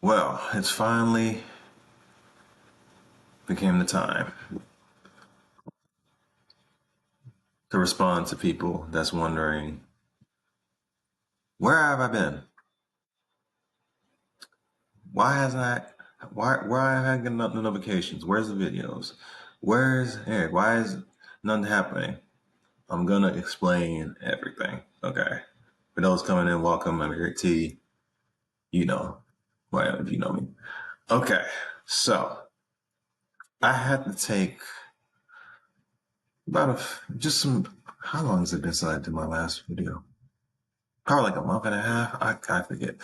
Well, it's finally became the time to respond to people that's wondering, where have I been? Why hasn't I, why haven't I getting up the notifications? Where's the videos? Where's Eric? Why is nothing happening? I'm gonna explain everything. Okay. For those coming in, welcome. I'm Eric T. You know who I am if you know me. Okay. So I had to take about just some, how long has it been since I did my last video? Probably like a month and a half. I forget.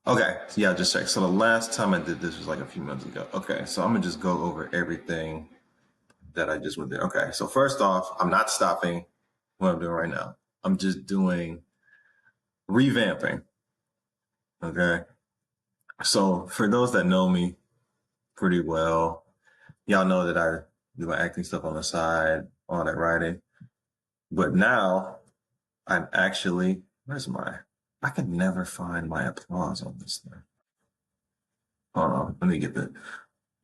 Okay, yeah, just check. So the last time I did this was like a few months ago. Okay, so I'm gonna just go over everything that I just went there. Okay, so first off, I'm not stopping what I'm doing right now. I'm just doing revamping. Okay, so for those that know me pretty well, y'all know that I do my acting stuff on the side, all that writing. But now I'm actually, where's my, I could never find my applause on this thing. Hold on, let me get the,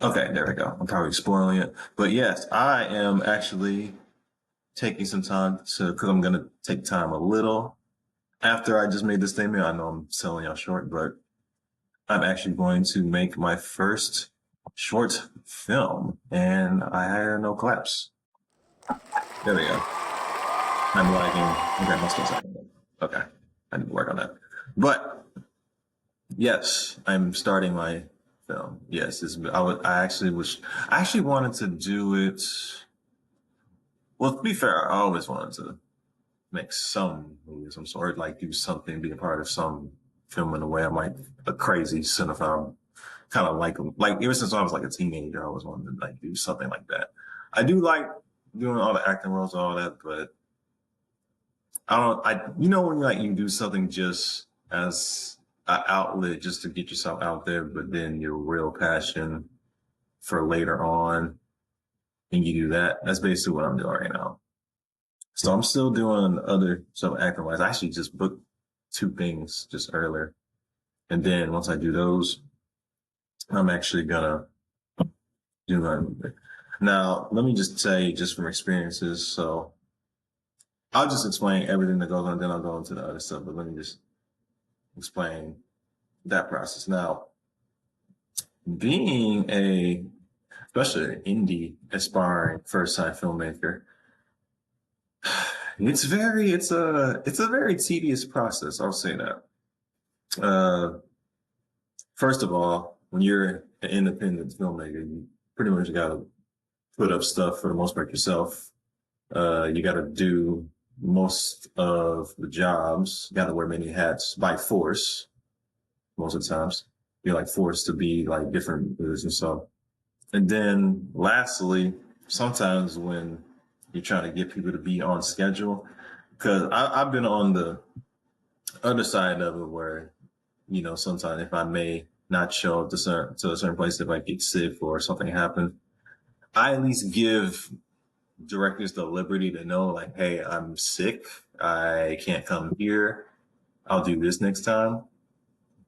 okay, there we go. I'm probably spoiling it. But yes, I am actually taking some time to, because I'm going to take time a little after I just made this statement. I know I'm selling y'all short, but I'm actually going to make my first short film, and I had no claps. There we go. I'm lagging. Okay, must have second. Okay, I need to work on that. But yes, I'm starting my film. Yes, I actually wanted to do it. Well, to be fair, I always wanted to make some movie of some sort, like do something, be a part of some film in a way. I'm like a crazy cinephile, kind of like ever since I was like a teenager, I always wanted to like do something like that. I do like doing all the acting roles, all that, but you know, when like you do something just as an outlet, just to get yourself out there, but then your real passion for later on, and you do that. That's basically what I'm doing right now. So I'm still doing other stuff acting wise. I actually just booked two things just earlier. And then once I do those, I'm actually gonna do my movie. Now, let me just say, just from experiences, so I'll just explain everything that goes on, then I'll go into the other stuff, but let me just explain that process. Now, being especially an indie aspiring first time filmmaker, it's a very tedious process. I'll say that. Uh, First of all, when you're an independent filmmaker, you pretty much got to put up stuff for the most part yourself. You got to do most of the jobs. You got to wear many hats by force most of the times. You're like forced to be like different positions. So, and then lastly, sometimes when you're trying to get people to be on schedule, because I've been on the other side of it where, you know, sometimes if I may not show up to a certain place, if I get sick or something happen, I at least give directors the liberty to know, like, hey, I'm sick. I can't come here. I'll do this next time.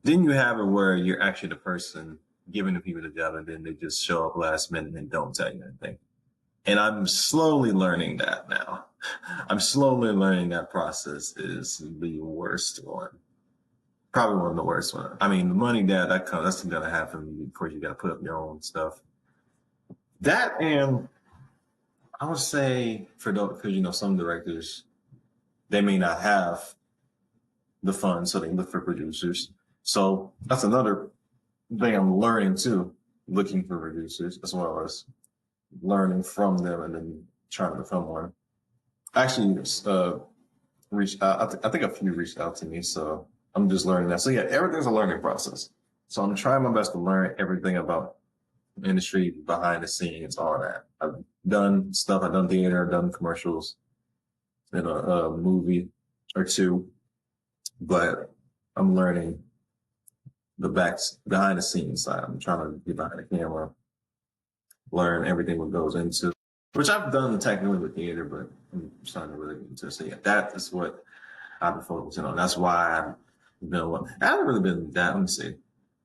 Then you have it where you're actually the person giving the people the job, and then they just show up last minute and don't tell you anything. And I'm slowly learning that now. I'm slowly learning that process is the worst one. Probably one of the worst ones. I mean, the money that's gonna happen. Of course, you gotta put up your own stuff. That, and I would say for those, because you know, some directors, they may not have the funds, so they look for producers. So that's another thing I'm learning too, looking for producers as well as learning from them and then trying to become one. Actually, reached out. I think a few reached out to me, so I'm just learning that. So yeah, everything's a learning process. So I'm trying my best to learn everything about industry, behind the scenes, all that. I've done stuff. I've done theater. I've done commercials in a movie or two, but I'm learning behind the scenes side. I'm trying to get behind the camera, learn everything what goes into, which I've done technically with theater, but I'm starting to really get into it. So yeah, that is what I've been focusing on. That's why I've been, I haven't really been that, let me see.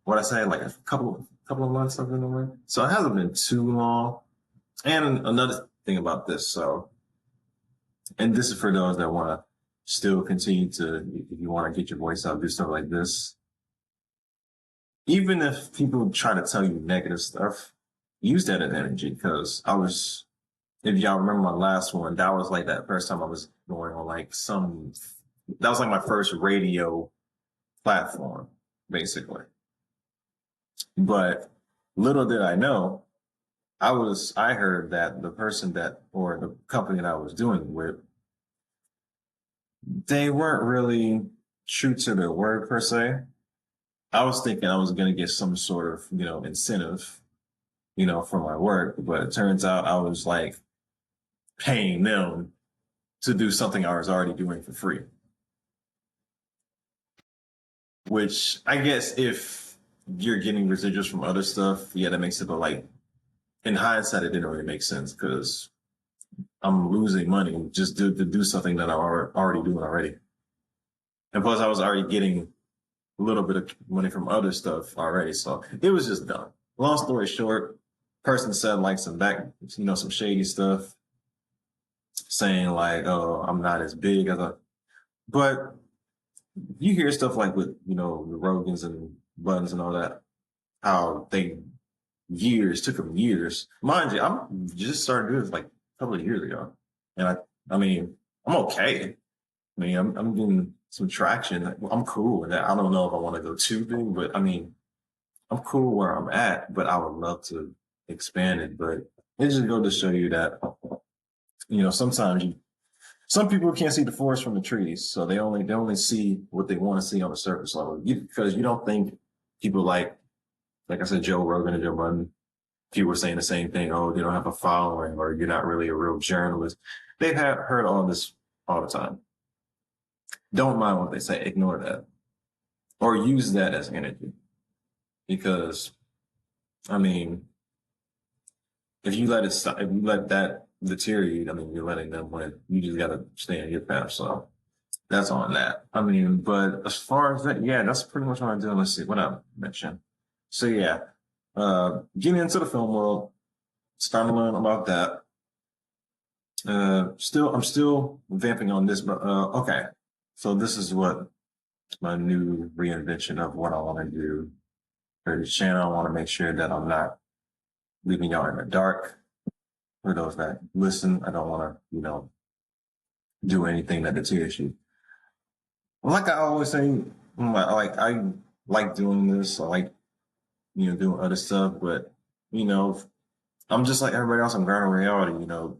what I say, like a couple of months, something like that. So it hasn't been too long. And another thing about this, so, and this is for those that want to still continue to, if you want to get your voice out, do stuff like this. Even if people try to tell you negative stuff, use that as energy because if y'all remember my last one, that was like that first time I was going on like that was like my first radio platform, basically. But little did I know, I heard that the person or the company that I was doing with, they weren't really true to their word per se. I was thinking I was going to get some sort of, incentive, for my work, but it turns out I was like paying them to do something I was already doing for free. Which I guess if you're getting residuals from other stuff, yeah, that makes it, but like in hindsight, it didn't really make sense because I'm losing money just to do something that I'm already doing already. And plus, I was already getting a little bit of money from other stuff already. So it was just done. Long story short, person said like some shady stuff saying like, oh, I'm not as big as but you hear stuff like with, the Rogans and Buttons and all that, how took them years. Mind you, I'm just started doing this like a couple of years ago. And I mean, I'm okay. I mean, I'm getting some traction. I'm cool with that. I don't know if I want to go too big, but I mean, I'm cool where I'm at, but I would love to expand it. But it just goes to show you that, sometimes some people can't see the forest from the trees, so they only see what they want to see on the surface level. Because you don't think people like I said, Joe Rogan and Joe Budden, people were saying the same thing. Oh, they don't have a following, or you're not really a real journalist. They've heard all this all the time. Don't mind what they say. Ignore that, or use that as energy. Because, I mean, if you let that deteriorate, I mean, you're letting them win. You just got to stay in your path. So that's on that. I mean, but as far as that, yeah, that's pretty much what I'm doing. Let's see what I mentioned. So yeah, getting into the film world, starting to learn about that. I'm still vamping on this, but okay. So this is what my new reinvention of what I want to do for this channel. I want to make sure that I'm not leaving y'all in the dark. For those that listen, I don't want to, do anything that deteriorates you. Like I always say, I like doing this. I like, doing other stuff, but, I'm just like everybody else. I'm grounded in reality.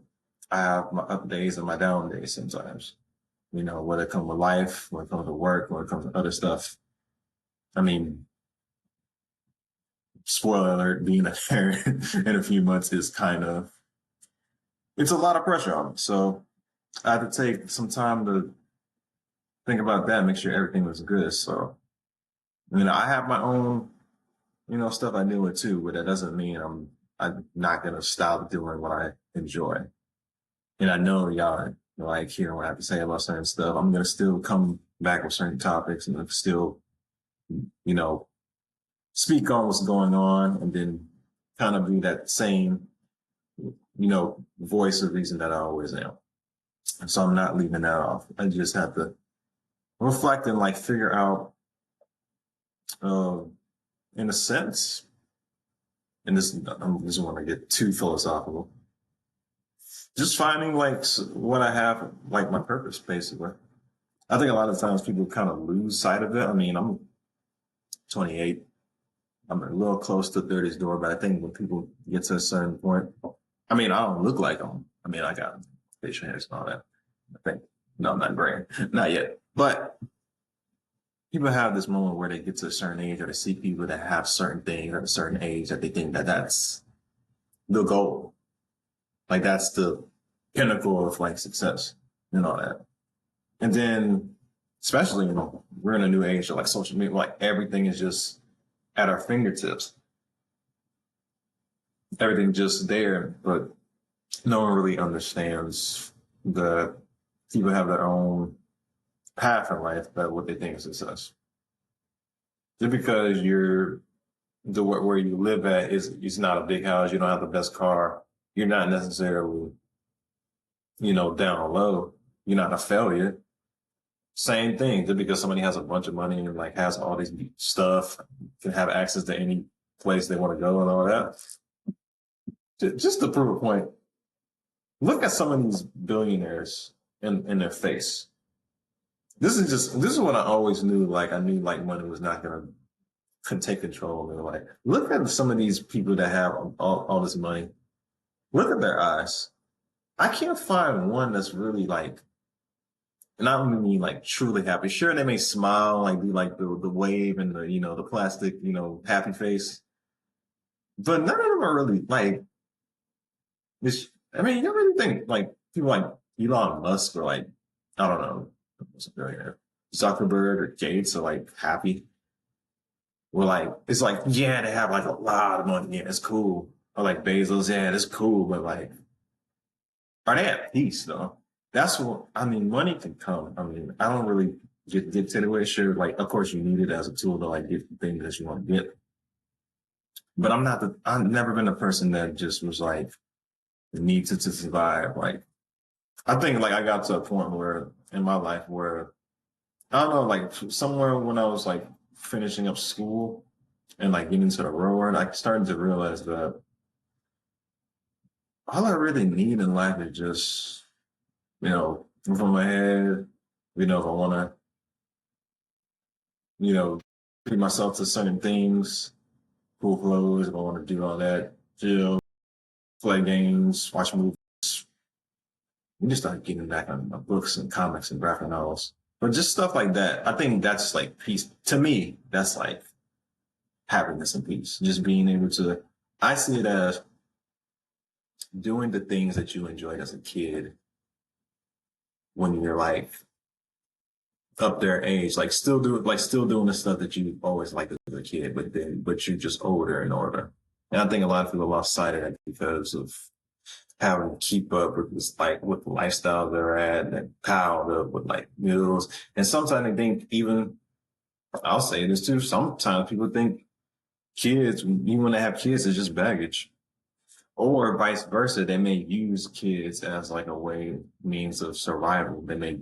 I have my up days and my down days sometimes. Whether it comes to life, when it comes to work, when it comes to other stuff. I mean, spoiler alert, being a parent in a few months is it's a lot of pressure on me. So I had to take some time to think about that, make sure everything was good. So, I have my own, stuff I do it too, but that doesn't mean I'm not going to stop doing what I enjoy. And I know y'all like hearing what I have to say about certain stuff. I'm going to still come back with certain topics and still, speak on what's going on and then kind of be that same, voice of reason that I always am. So I'm not leaving that off. I just have to reflect and like figure out, in a sense, and I just want to get too philosophical. Just finding like what I have, like my purpose, basically. I think a lot of times people kind of lose sight of it. I mean, I'm 28. I'm a little close to 30's door, but I think when people get to a certain point, I mean, I don't look like them. I mean, I got facial hairs and all that. I think, no, I'm not gray, not yet. But people have this moment where they get to a certain age or they see people that have certain things at a certain age that they think that that's the goal. Like that's the pinnacle of like success and all that. And then, especially, we're in a new age of like social media, like everything is just at our fingertips. Everything just there, but no one really understands that people have their own path in life, that what they think is success. Just because you're the where you live at is not a big house. You don't have the best car. You're not necessarily, down low. You're not a failure. Same thing. Just because somebody has a bunch of money and like has all this stuff, can have access to any place they want to go and all that. Just to prove a point, look at some of these billionaires in their face. This is what I always knew. Like I knew like money was not gonna take control. And like, look at some of these people that have all this money. Look at their eyes. I can't find one that's really like, and I don't mean like truly happy. Sure, they may smile, like do like the wave and the the plastic happy face, but none of them are really like this. I mean, you really think like people like Elon Musk or like I don't know, what's a billionaire, Zuckerberg or Gates are like happy. We're like, it's like, yeah, they have like a lot of money. Yeah, it's cool. Or like Bezos, yeah, it's cool. But like, are they at peace though? That's what, I mean, money can come. I mean, I don't really get dictated with it. Sure, like, of course you need it as a tool to like get the things that you want to get. But I've never been a person that just was like, needs it to survive. Like, I think like I got to a point where in my life where, I don't know, like somewhere when I was like finishing up school and like getting into the real world, I started to realize that all I really need in life is just, roof on my head, if I want to, treat myself to certain things, cool clothes, if I want to do all that, chill, play games, watch movies. We just start getting back on my books and comics and graphic novels. But just stuff like that. I think that's like peace. To me, that's like happiness and peace. Just being able to, I see it as doing the things that you enjoyed as a kid when you're like up their age, like still doing the stuff that you always liked as a kid, but you're just older and older. And I think a lot of people lost sight of that because of having to keep up with this, like with the lifestyle they're at and piled up with like bills. And sometimes I think even, I'll say this too, sometimes people think kids, even when they have kids, it's just baggage. Or vice versa, they may use kids as like a means of survival. They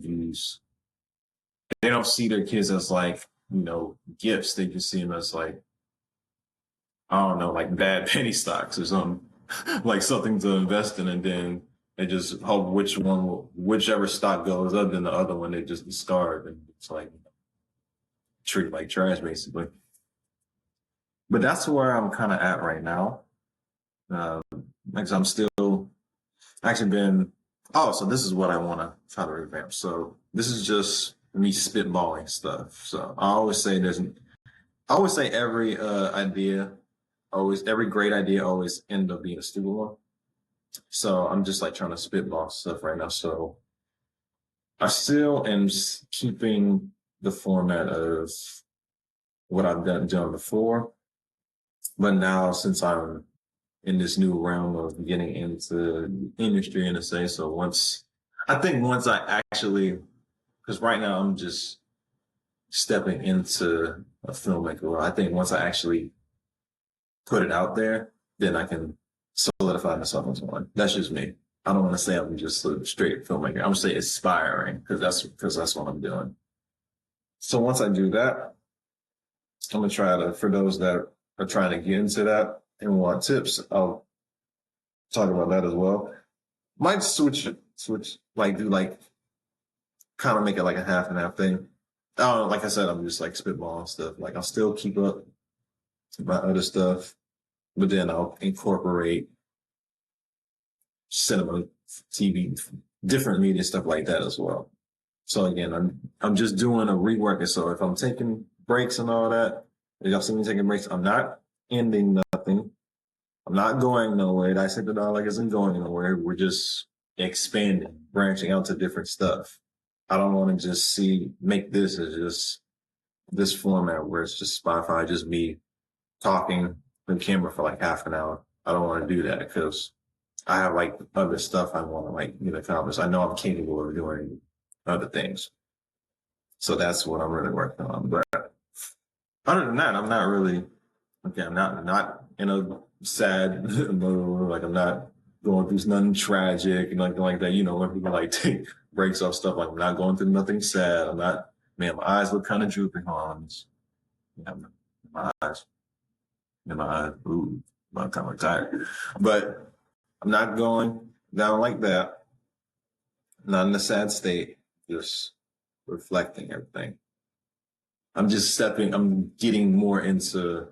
don't see their kids as like, gifts. They just see them as like, I don't know, like bad penny stocks or something, like something to invest in. And then they just hope whichever stock goes up than the other one, they just discard. And it's like, treat like trash basically. But that's where I'm kind of at right now. Like I'm still actually been, oh, so this is what I want to try to revamp. So this is just me spitballing stuff. So I always say every every great idea always end up being a stupid one. So I'm just like trying to spitball stuff right now. So I still am keeping the format of what I've done before. But now since I'm in this new realm of getting into industry and to say, so I think once I actually, because right now I'm just stepping into a filmmaker role. I think once I actually put it out there, then I can solidify myself as one. That's just me. I don't want to say I'm just a straight filmmaker. I'm gonna say aspiring because that's what I'm doing. So once I do that, I'm gonna try to, for those that are trying to get into that and want tips, I'll talk about that as well. Might switch, like do like kind of make it like a half and half thing. Like I said, I'm just like spitballing stuff. Like I'll still keep up my other stuff, but then I'll incorporate cinema, TV, different media stuff like that as well. So again, I'm just doing a rework. So if I'm taking breaks and all that, if y'all see me taking breaks, I'm not ending nothing. I'm not going nowhere. I said the dialogue isn't going nowhere. We're just expanding, branching out to different stuff. I don't want to just make this as just this format where it's just Spotify, just me talking on camera for like half an hour. I don't want to do that because I have like other stuff I want to like accomplish. I know I'm capable of doing other things. So that's what I'm really working on. But other than that, I'm not really Okay, I'm not in a sad mood. Like I'm not going through nothing tragic and nothing like that. You know, when people like take breaks off stuff, like I'm not going through nothing sad. I'm not. Man, my eyes look kind of droopy, Hans. Yeah, my eyes, my eyes, ooh, I'm kind of tired. But I'm not going down like that. Not in a sad state. Just reflecting everything. I'm getting more into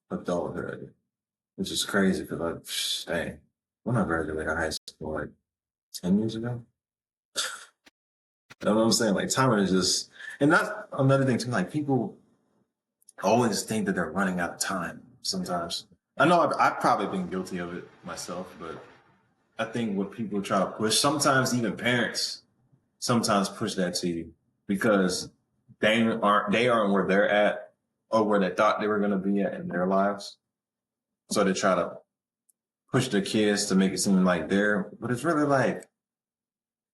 adulthood, which is crazy because dang, when I graduated high school, like 10 years ago. You know what I'm saying? Like time is just, and that's another thing too. Like people always think that they're running out of time sometimes. I know I've probably been guilty of it myself, but I think what people try to push, sometimes even parents sometimes push that to you because they aren't where they're at or where they thought they were going to be at in their lives. So they try to push their kids to make it seem like but it's really like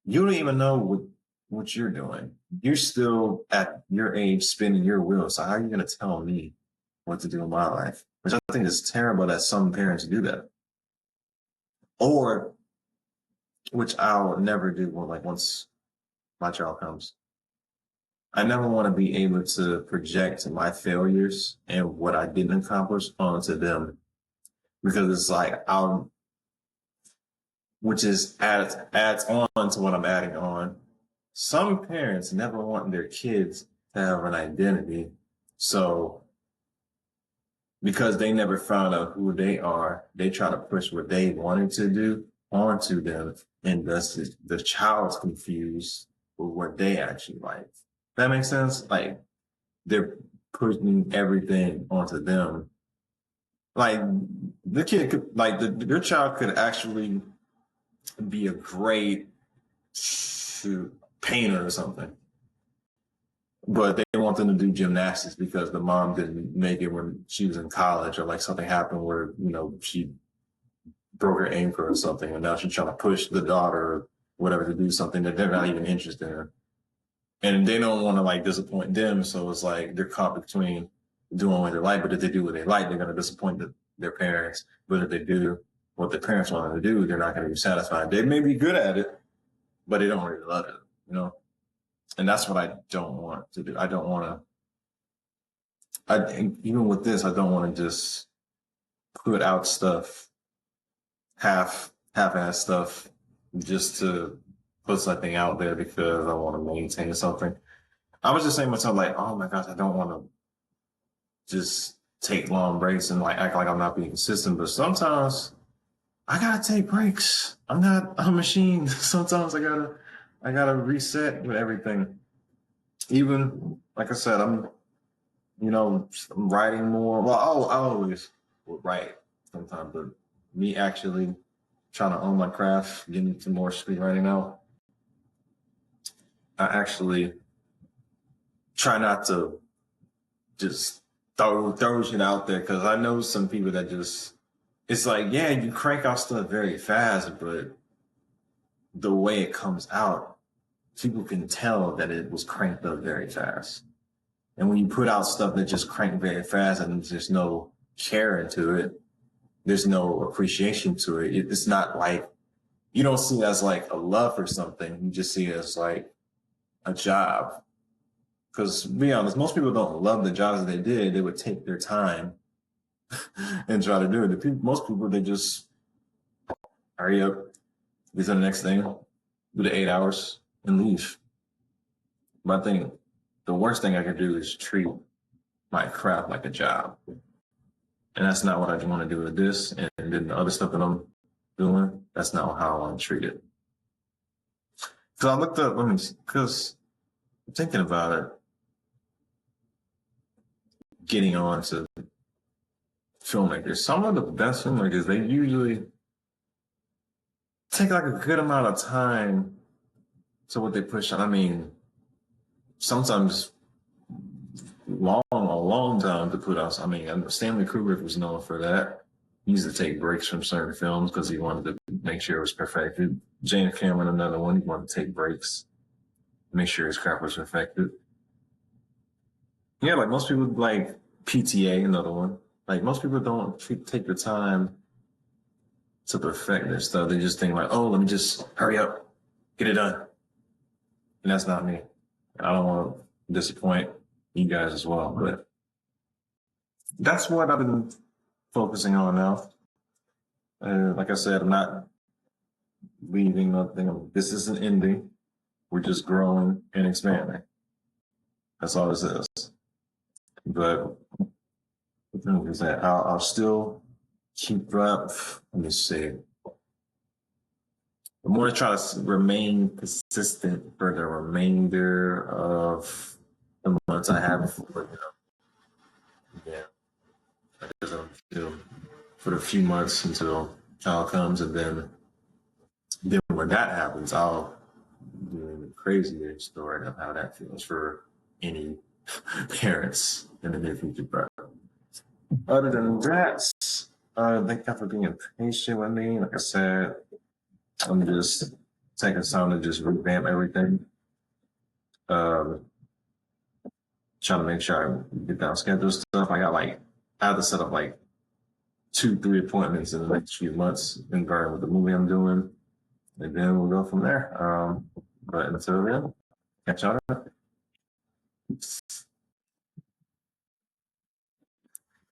you don't even know what you're doing. You're still at your age spinning your wheels. So how are you going to tell me what to do in my life? Which I think is terrible that some parents do that. Or, which I'll never do like once my child comes. I never want to be able to project my failures and what I didn't accomplish onto them because it's like which is adds on to what I'm adding on. Some parents never want their kids to have an identity. So because they never found out who they are, they try to push what they wanted to do onto them. And thus the child's confused with what they actually like. That makes sense? Like they're pushing everything onto them. Like the kid could, like their child could actually be a great painter or something. But they want them to do gymnastics because the mom didn't make it when she was in college or like something happened where, she broke her ankle or something. And now she's trying to push the daughter or whatever to do something that they're not even interested in. And they don't want to like disappoint them. So it's like they're caught between doing what they like, but if they do what they like, they're going to disappoint their parents. But if they do what their parents want them to do, they're not going to be satisfied. They may be good at it, but they don't really love it. And that's what I don't want to do. I don't want to, even with this, I don't want to just put out stuff, half-ass stuff just to put something out there because I want to maintain something. I was just saying to myself, like, oh my gosh, I don't want to just take long breaks and like act like I'm not being consistent. But sometimes I gotta take breaks. I'm not a machine. Sometimes I gotta reset with everything. Even like I said, I'm writing more. Well, I always would write sometimes, but me actually trying to own my craft, getting into more screenwriting now, I actually try not to just throw shit out there because I know some people that just it's like, yeah, you crank out stuff very fast, but the way it comes out, people can tell that it was cranked up very fast. And when you put out stuff that just cranked very fast and there's no care into it, there's no appreciation to it. It's not like you don't see it as like a love or something. You just see it as like a job. Because to be honest, most people don't love the jobs that they did. They would take their time and try to do it. Most people, they just hurry up, get to the next thing, do the 8 hours, and leave. But I think the worst thing I could do is treat my craft like a job. And that's not what I want to do with this. And then the other stuff that I'm doing, that's not how I want to treat it. So I looked up, because I'm thinking about it, getting on to filmmakers. Some of the best filmmakers, they usually take like a good amount of time to what they push on. I mean, sometimes a long time to put out. I mean, Stanley Kubrick was known for that. He used to take breaks from certain films because he wanted to make sure it was perfected. James Cameron, another one, he wanted to take breaks, make sure his craft was perfected. Yeah, like most people like PTA, another one. like most people don't take the time to perfect their stuff. They just think like, oh, let me just hurry up, get it done. And that's not me. I don't want to disappoint you guys as well, but that's what I've been focusing on now. Like I said, I'm not leaving nothing. This isn't ending. We're just growing and expanding. That's all this is. But the thing is that I'll still keep up. Let me see. The more I try to remain consistent for the remainder of the months I have before, yeah, because I'm still for the few months until child comes, and then when that happens, I'll do a crazier story of how that feels for any parents in the near future. But other than that, thank you for being patient with me. Like I said, I'm just taking time to just revamp everything. Um, Trying to make sure I get down schedule stuff. I have to set up like 2, 3 appointments in the next few months in regard with the movie I'm doing, and then we'll go from there. But until then, catch y'all.